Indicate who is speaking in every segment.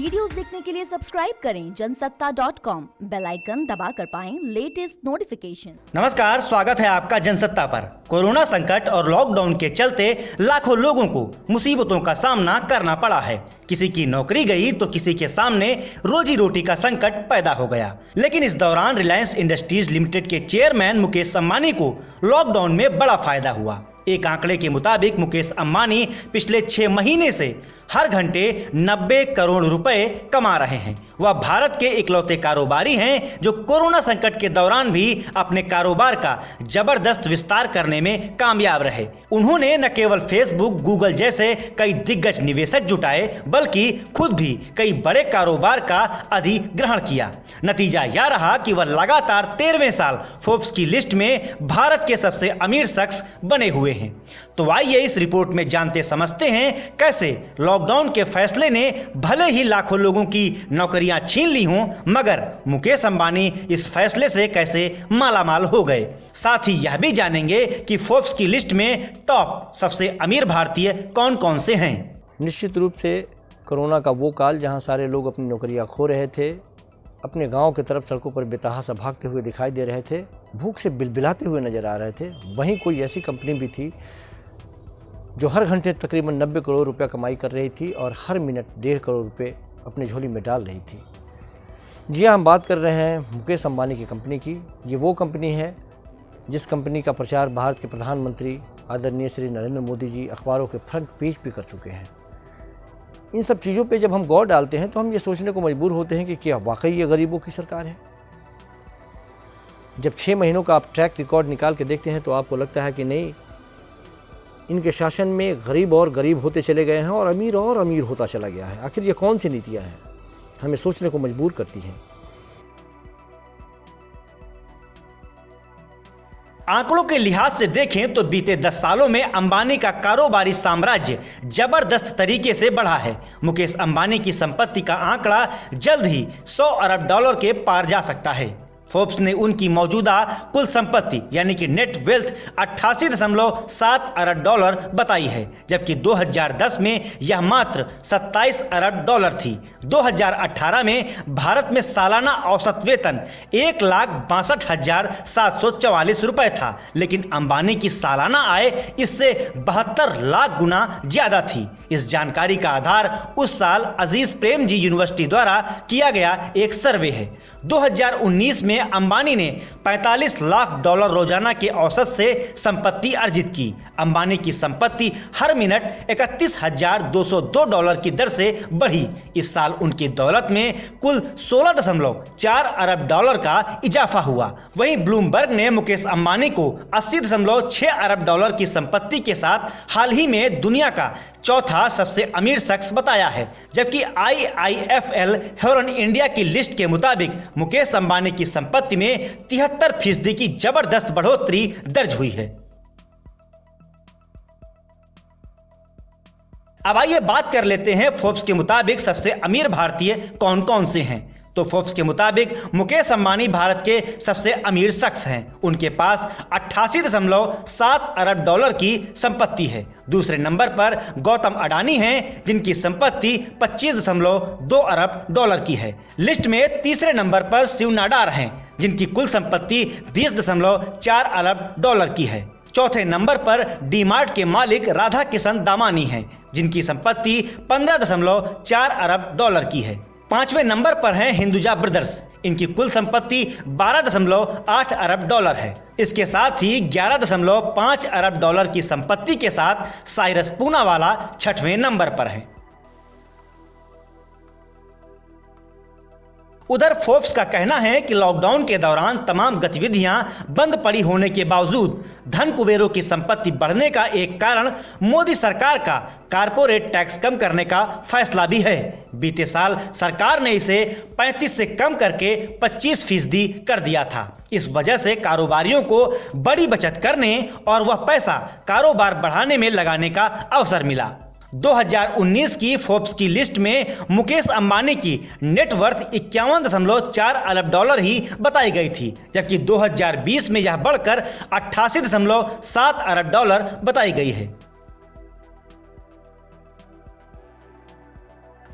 Speaker 1: Videos देखने के लिए सब्सक्राइब करें जनसत्ता.com, बेल आइकन दबाकर पाएं लेटेस्ट नोटिफिकेशन।
Speaker 2: नमस्कार, स्वागत है आपका जनसत्ता पर। कोरोना संकट और लॉकडाउन के चलते लाखों लोगों को मुसीबतों का सामना करना पड़ा है। किसी की नौकरी गई तो किसी के सामने रोजी रोटी का संकट पैदा हो गया। लेकिन इस दौरान रिलायंस इंडस्ट्रीज लिमिटेड के चेयरमैन मुकेश अंबानी को लॉकडाउन में बड़ा फायदा हुआ। एक आंकड़े के मुताबिक मुकेश अंबानी पिछले 6 महीने से हर घंटे 90 करोड़ रुपए कमा रहे हैं। वह भारत के इकलौते कारोबारी हैं जो कोरोना संकट के दौरान भी अपने कारोबार का जबरदस्त विस्तार करने में कामयाब रहे। उन्होंने न केवल फेसबुक, गूगल जैसे कई दिग्गज निवेशक जुटाए, बल्कि खुद भी कई बड़े कारोबार का अधिग्रहण किया। नतीजा यह रहा कि वह लगातार 13वें साल फोर्ब्स की लिस्ट में भारत के सबसे अमीर शख्स बने हुए हैं। तो आइए इस रिपोर्ट में जानते समझते हैं कैसे लॉकडाउन के फैसले ने भले ही लाखों लोगों की नौकरियां छीन ली हों, मगर मुकेश अंबानी इस फैसले से कैसे मालामाल हो गए। साथ ही यह भी जानेंगे कि फोर्ब्स की लिस्ट में टॉप सबसे अमीर भारतीय कौन कौन से हैं।
Speaker 3: निश्चित रूप से कोरोना का वो काल जहां सारे लोग अपनी नौकरियां खो रहे थे, अपने गांव की तरफ सड़कों पर बेतहाशा भागते हुए दिखाई दे रहे थे, भूख से बिलबिलाते हुए नजर आ रहे थे, वहीं कोई ऐसी कंपनी भी थी जो हर घंटे तकरीबन 90 करोड़ रुपया कमाई कर रही थी और हर मिनट 1.5 करोड़ रुपए अपनी झोली में डाल रही थी। जी हाँ, हम बात कर रहे हैं मुकेश अंबानी की कंपनी की। ये वो कंपनी है जिस कंपनी का प्रचार भारत के प्रधानमंत्री आदरणीय श्री नरेंद्र मोदी जी अखबारों के फ्रंट पेज पे कर चुके हैं। इन सब चीज़ों पे जब हम गौर डालते हैं तो हम ये सोचने को मजबूर होते हैं कि क्या वाकई ये गरीबों की सरकार है। जब 6 महीनों का आप ट्रैक रिकॉर्ड निकाल के देखते हैं तो आपको लगता है कि नहीं, इनके शासन में गरीब और गरीब होते चले गए हैं और अमीर होता चला गया है। आखिर ये कौन सी नीतियाँ हैं, हमें सोचने को मजबूर करती हैं।
Speaker 2: आंकड़ों के लिहाज से देखें तो बीते 10 सालों में अंबानी का कारोबारी साम्राज्य जबरदस्त तरीके से बढ़ा है। मुकेश अंबानी की संपत्ति का आंकड़ा जल्द ही $100 अरब के पार जा सकता है। फोर्ब्स ने उनकी मौजूदा कुल संपत्ति यानी कि नेट वेल्थ 88.7 अरब डॉलर बताई है, जबकि 2010 में यह मात्र 27 अरब डॉलर थी। 2018 में भारत में सालाना औसत वेतन 1,62,744 रुपए था, लेकिन अंबानी की सालाना आय इससे 72 लाख गुना ज्यादा थी। इस जानकारी का आधार उस साल अजीज प्रेमजी यूनिवर्सिटी द्वारा किया गया एक सर्वे है। 2019 में अंबानी ने $45 लाख रोजाना के औसत से संपत्ति अर्जित की। अंबानी की संपत्ति हर मिनट $31,202 की दर से बढ़ी। इस साल उनकी दौलत में कुल $16.4 अरब का इजाफा हुआ। वहीं ब्लूमबर्ग ने मुकेश अंबानी को $80.6 अरब की संपत्ति के साथ हाल ही में दुनिया का चौथा सबसे अमीर शख्स बताया है, जबकि IIFL हेरन इंडिया की लिस्ट के मुताबिक मुकेश अंबानी की संपत्ति में 73% की जबरदस्त बढ़ोतरी दर्ज हुई है। अब आइए बात कर लेते हैं फोर्ब्स के मुताबिक सबसे अमीर भारतीय कौन कौन से हैं। तो फोर्ब्स के मुताबिक मुकेश अंबानी भारत के सबसे अमीर शख्स हैं। उनके पास 88.7 अरब डॉलर की संपत्ति है। दूसरे नंबर पर गौतम अडानी हैं, जिनकी संपत्ति 25.2 अरब डॉलर की है। लिस्ट में तीसरे नंबर पर शिव नाडार हैं, जिनकी कुल संपत्ति 20.4 अरब डॉलर की है। चौथे नंबर पर डी-मार्ट के मालिक राधा किशन दामानी हैं, जिनकी संपत्ति 15.4 अरब डॉलर की है। 5वें नंबर पर हैं हिंदुजा ब्रदर्स, इनकी कुल संपत्ति 12.8 अरब डॉलर है। इसके साथ ही 11.5 अरब डॉलर की संपत्ति के साथ साइरस पूनावाला 6वें नंबर पर है। उधर फोर्ब्स का कहना है कि लॉकडाउन के दौरान तमाम गतिविधियां बंद पड़ी होने के बावजूद धन कुबेरों की संपत्ति बढ़ने का एक कारण मोदी सरकार का कारपोरेट टैक्स कम करने का फैसला भी है। बीते साल सरकार ने इसे 35 से कम करके 25% कर दिया था। इस वजह से कारोबारियों को बड़ी बचत करने और वह पैसा कारोबार बढ़ाने में लगाने का अवसर मिला। 2019 की फोर्ब्स की लिस्ट में मुकेश अंबानी की नेटवर्थ 51.4 अरब डॉलर ही बताई गई थी, जबकि 2020 में यह बढ़कर 88.7 अरब डॉलर बताई गई है।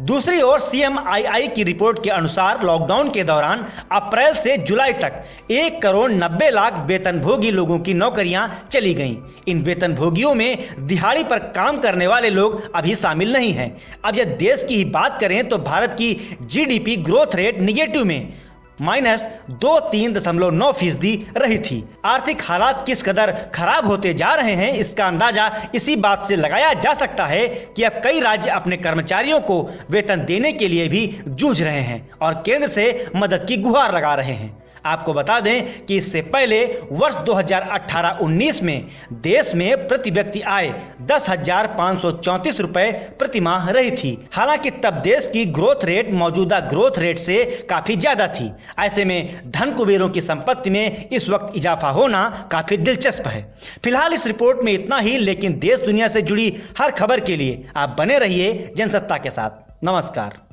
Speaker 2: दूसरी ओर CMII की रिपोर्ट के अनुसार लॉकडाउन के दौरान अप्रैल से जुलाई तक 1,90,00,000 वेतनभोगी लोगों की नौकरियां चली गईं। इन वेतनभोगियों में दिहाड़ी पर काम करने वाले लोग अभी शामिल नहीं हैं। अब यदि देश की ही बात करें तो भारत की GDP ग्रोथ रेट निगेटिव में -2-3.9% रही थी। आर्थिक हालात किस कदर खराब होते जा रहे हैं इसका अंदाजा इसी बात से लगाया जा सकता है कि अब कई राज्य अपने कर्मचारियों को वेतन देने के लिए भी जूझ रहे हैं और केंद्र से मदद की गुहार लगा रहे हैं। आपको बता दें कि इससे पहले वर्ष 2018-19 में देश में प्रति व्यक्ति आय 10,534 रुपए प्रति माह रही थी। हालांकि तब देश की ग्रोथ रेट मौजूदा ग्रोथ रेट से काफी ज्यादा थी। ऐसे में धन कुबेरों की संपत्ति में इस वक्त इजाफा होना काफी दिलचस्प है। फिलहाल इस रिपोर्ट में इतना ही, लेकिन देश दुनिया से जुड़ी हर खबर के लिए आप बने रहिए जनसत्ता के साथ। नमस्कार।